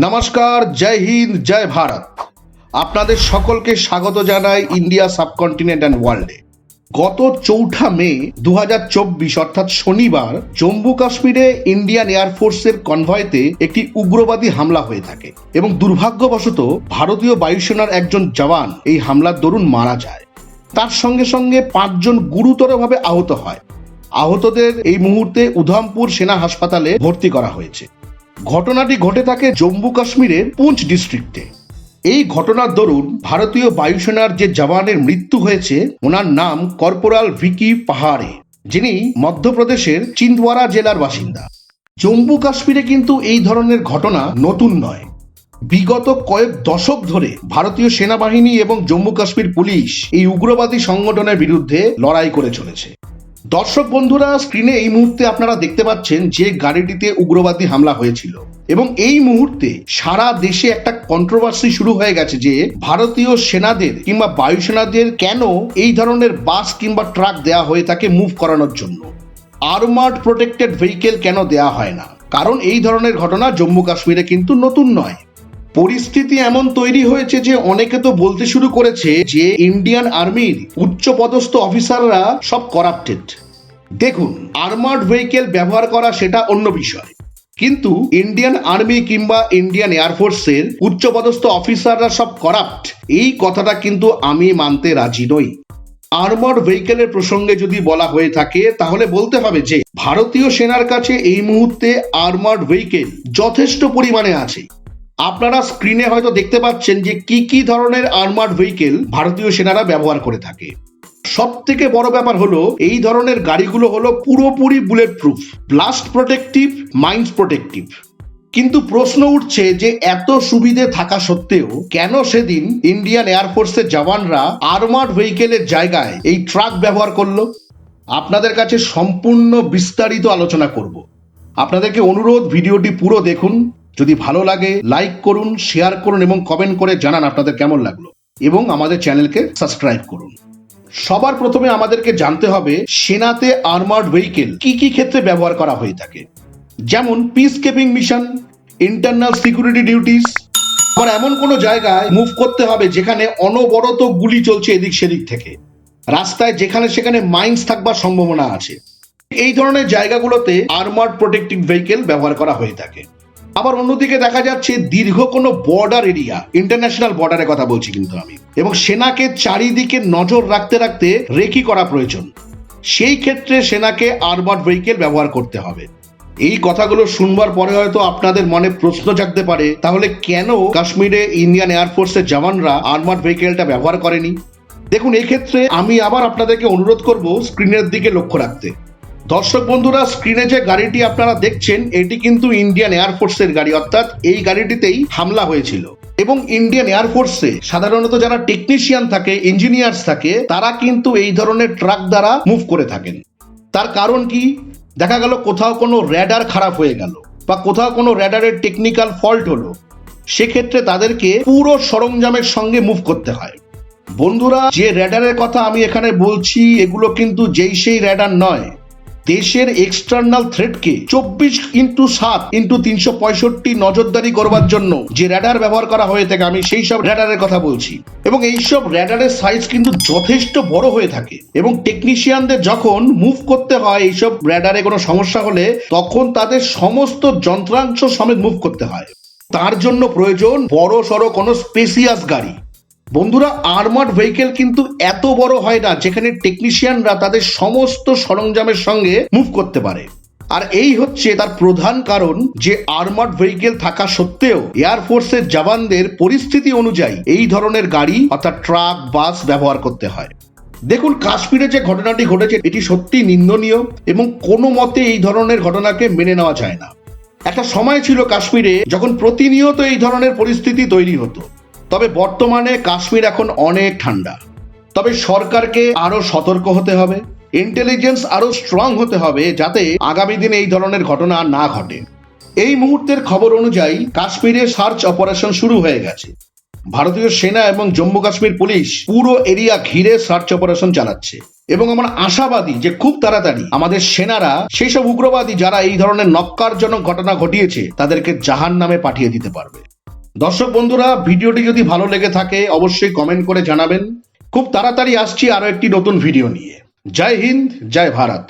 নমস্কার, জয় হিন্দ, জয় ভারত। আপনাদের সকলকে স্বাগত জানাই ইন্ডিয়া সাবকন্টিনেন্ট অ্যান্ড ওয়ার্ল্ডে। গত 4 মে 2024 অর্থাৎ শনিবার জম্মু কাশ্মীরে ইন্ডিয়ান এয়ারফোর্সের কনভয়তে একটি উগ্রবাদী হামলা হয়ে থাকে এবং দুর্ভাগ্যবশত ভারতীয় বায়ুসেনার একজন জওয়ান এই হামলার দরুন মারা যায়। তার সঙ্গে সঙ্গে 5 জন গুরুতরভাবে আহত হয়। আহতদের এই মুহূর্তে উধমপুর সেনা হাসপাতালে ভর্তি করা হয়েছে। ঘটনাটি ঘটে থাকে জম্মু কাশ্মীরের পুঞ্চ ডিস্ট্রিক্টে। এই ঘটনার দরুন ভারতীয় বায়ুসেনার যে জওয়ানের মৃত্যু হয়েছে ওনার নাম কর্পোরাল ভিকি পাহাড়ে, যিনি মধ্যপ্রদেশের চিন্দওয়ারা জেলার বাসিন্দা। জম্মু কাশ্মীরে কিন্তু এই ধরনের ঘটনা নতুন নয়। বিগত কয়েক দশক ধরে ভারতীয় সেনাবাহিনী এবং জম্মু কাশ্মীর পুলিশ এই উগ্রবাদী সংগঠনের বিরুদ্ধে লড়াই করে চলেছে। দর্শক বন্ধুরা, স্ক্রিনে এই মুহূর্তে আপনারা দেখতে পাচ্ছেন যে গাড়িটিতে উগ্রবাদী হামলা হয়েছিল এবং এই মুহূর্তে সারা দেশে একটা কন্ট্রোভার্সি শুরু হয়ে গেছে যে ভারতীয় সেনাদের কিংবা বায়ুসেনাদের কেন এই ধরনের বাস কিংবা ট্রাক দেয়া হয়ে থাকে মুভ করানোর জন্য। আর্মার্ড প্রোটেক্টেড ভেহিকেল কেন দেয়া হয় না? কারণ এই ধরনের ঘটনা জম্মু কাশ্মীরে কিন্তু নতুন নয়। পরিস্থিতি এমন তৈরি হয়েছে যে অনেকে তো বলতে শুরু করেছে যে ইন্ডিয়ান আর্মির উচ্চপদস্থ অফিসাররা সব করাপ্টেড। দেখুন, আর্মার্ড ভেহিকেল ব্যবহার করা সেটা অন্য বিষয়, কিন্তু ইন্ডিয়ান আর্মি কিংবা ইন্ডিয়ান এয়ারফোর্সের উচ্চপদস্থ অফিসাররা সব করাপ্ট, এই কথাটা কিন্তু আমি মানতে রাজি নই। আর্মার্ড ভেহিকেলের প্রসঙ্গে যদি বলা হয়ে থাকে তাহলে বলতে হবে যে ভারতীয় সেনার কাছে এই মুহূর্তে আর্মার্ড ভেহিকেল যথেষ্ট পরিমাণে আছে। আপনারা স্ক্রিনে হয়তো দেখতে পাচ্ছেন যে কি কি ধরনের আর্মার্ড ভেহিকেল ভারতীয় সেনারা ব্যবহার করে থাকে। সব থেকে বড় ব্যাপার হলো এই ধরনের গাড়িগুলো হলো পুরোপুরি bullet proof, blast protective, mines protective. কিন্তু প্রশ্ন উঠছে যে এত সুবিধে থাকা সত্ত্বেও কেন সেদিন ইন্ডিয়ান এয়ারফোর্সের জওয়ানরা আর্মার্ড ভেহিকেলের জায়গায় এই ট্রাক ব্যবহার করলো। আপনাদের কাছে সম্পূর্ণ বিস্তারিত আলোচনা করব। আপনাদেরকে অনুরোধ, ভিডিওটি পুরো দেখুন। যদি ভালো লাগে লাইক করুন, শেয়ার করুন এবং কমেন্ট করে জানান আপনাদের কেমন লাগলো, এবং আমাদের চ্যানেলকে সাবস্ক্রাইব করুন। সবার প্রথমে আমাদেরকে জানতে হবে সেনাতে আর্মার্ড ভেহিকেল কি কি ক্ষেত্রে ব্যবহার করা হয়ে থাকে। যেমন peace keeping mission, internal security duties, আবার এমন কোনো জায়গায় মুভ করতে হবে যেখানে অনবরত গুলি চলছে এদিক সেদিক থেকে, রাস্তায় যেখানে সেখানে মাইন্স থাকবার সম্ভাবনা আছে। এই ধরনের জায়গাগুলোতে আর্মার্ড প্রোটেক্টিভ ভেহিকেল ব্যবহার করা হয়ে থাকে। আবার অন্যদিকে দেখা যাচ্ছে দীর্ঘ কোনো বর্ডার এরিয়া, ইন্টারন্যাশনাল বর্ডারের কথা বলছি কিন্তু আমি, এবং সেনাকে চারিদিকে নজর রাখতে রাখতে রেকি করা প্রয়োজন, সেই ক্ষেত্রে সেনাকে আর্মার্ড ভেহিকেল ব্যবহার করতে হবে। এই কথাগুলো শুনবার পরে হয়তো আপনাদের মনে প্রশ্ন জাগতে পারে, তাহলে কেন কাশ্মীরে ইন্ডিয়ান এয়ারফোর্সের জওয়ানরা আর্মার্ড ভেহিকেলটা ব্যবহার করেনি? দেখুন, এই ক্ষেত্রে আমি আবার আপনাদেরকে অনুরোধ করব স্ক্রিনের দিকে লক্ষ্য রাখতে। দর্শক বন্ধুরা, স্ক্রিনে যে গাড়িটি আপনারা দেখছেন এটি কিন্তু ইন্ডিয়ান এয়ারফোর্সের গাড়ি, অর্থাৎ এই গাড়িটিতেই হামলা হয়েছিল। এবং ইন্ডিয়ান এয়ারফোর্সে সাধারণত যারা টেকনিশিয়ান থাকে, ইঞ্জিনিয়ার্স থাকে, তারা কিন্তু এই ধরনের ট্রাক দ্বারা মুভ করে থাকেন। তার কারণ কি? দেখা গেল কোথাও কোনো র্যাডার খারাপ হয়ে গেল বা কোথাও কোনো র্যাডারের টেকনিক্যাল ফল্ট হলো, সেক্ষেত্রে তাদেরকে পুরো সরঞ্জামের সঙ্গে মুভ করতে হয়। বন্ধুরা, যে র্যাডারের কথা আমি এখানে বলছি এগুলো কিন্তু যেই সেই র্যাডার নয়। দেশের এক্সটার্নাল থ্রেটকে 24x7x365 নজরদারি করবার জন্য যে র্যাডার ব্যবহার করা হয়ে থাকে, আমি সেই সব র্যাডারের কথা বলছি। এবং এইসব র্যাডারের সাইজ কিন্তু যথেষ্ট বড় হয়ে থাকে, এবং টেকনিশিয়ানদের যখন মুভ করতে হয় এইসব র্যাডারে কোনো সমস্যা হলে তখন তাদের সমস্ত যন্ত্রাংশ সমেত মুভ করতে হয়। তার জন্য প্রয়োজন বড় সড়ো কোনো স্পেসিয়াস গাড়ি। বন্ধুরা, আর্মার্ড ভেহিকেল কিন্তু এত বড় হয় না যেখানে টেকনিশিয়ানরা তাদের সমস্ত সরঞ্জামের সঙ্গে মুভ করতে পারে। আর এই হচ্ছে তার প্রধান কারণ যে আর্মার্ড ভেহিকেল থাকা সত্ত্বেও এয়ারফোর্সের জওয়ানদের পরিস্থিতি অনুযায়ী এই ধরনের গাড়ি অর্থাৎ ট্রাক, বাস ব্যবহার করতে হয়। দেখুন, কাশ্মীরে যে ঘটনাটি ঘটেছে এটি সত্যি নিন্দনীয় এবং কোনো মতে এই ধরনের ঘটনাকে মেনে নেওয়া যায় না। একটা সময় ছিল কাশ্মীরে যখন প্রতিনিয়ত এই ধরনের পরিস্থিতি তৈরি হতো। তবে বর্তমানে কাশ্মীর এখন অনেক ঠান্ডা। তবে সরকারকে আরো সতর্ক হতে হবে, ইন্টেলিজেন্স আরো স্ট্রং হতে হবে যাতে আগামী দিনে এই ধরনের ঘটনা না ঘটে। এই মুহূর্তের খবর অনুযায়ী কাশ্মীরে সার্চ অপারেশন শুরু হয়ে গেছে। ভারতীয় সেনা এবং জম্মু কাশ্মীর পুলিশ পুরো এরিয়া ঘিরে সার্চ অপারেশন চালাচ্ছে। এবং আমরা আশাবাদী যে খুব তাড়াতাড়ি আমাদের সেনারা সেই সব উগ্রবাদী যারা এই ধরনের নক্কারজনক ঘটনা ঘটিয়েছে তাদেরকে জাহান্নামে পাঠিয়ে দিতে পারবে। দর্শক বন্ধুরা, ভিডিওটি যদি ভালো লেগে থাকে অবশ্যই কমেন্ট করে জানাবেন। খুব তাড়াতাড়ি আসছি আরো একটি নতুন ভিডিও নিয়ে। জয় হিন্দ, জয় ভারত।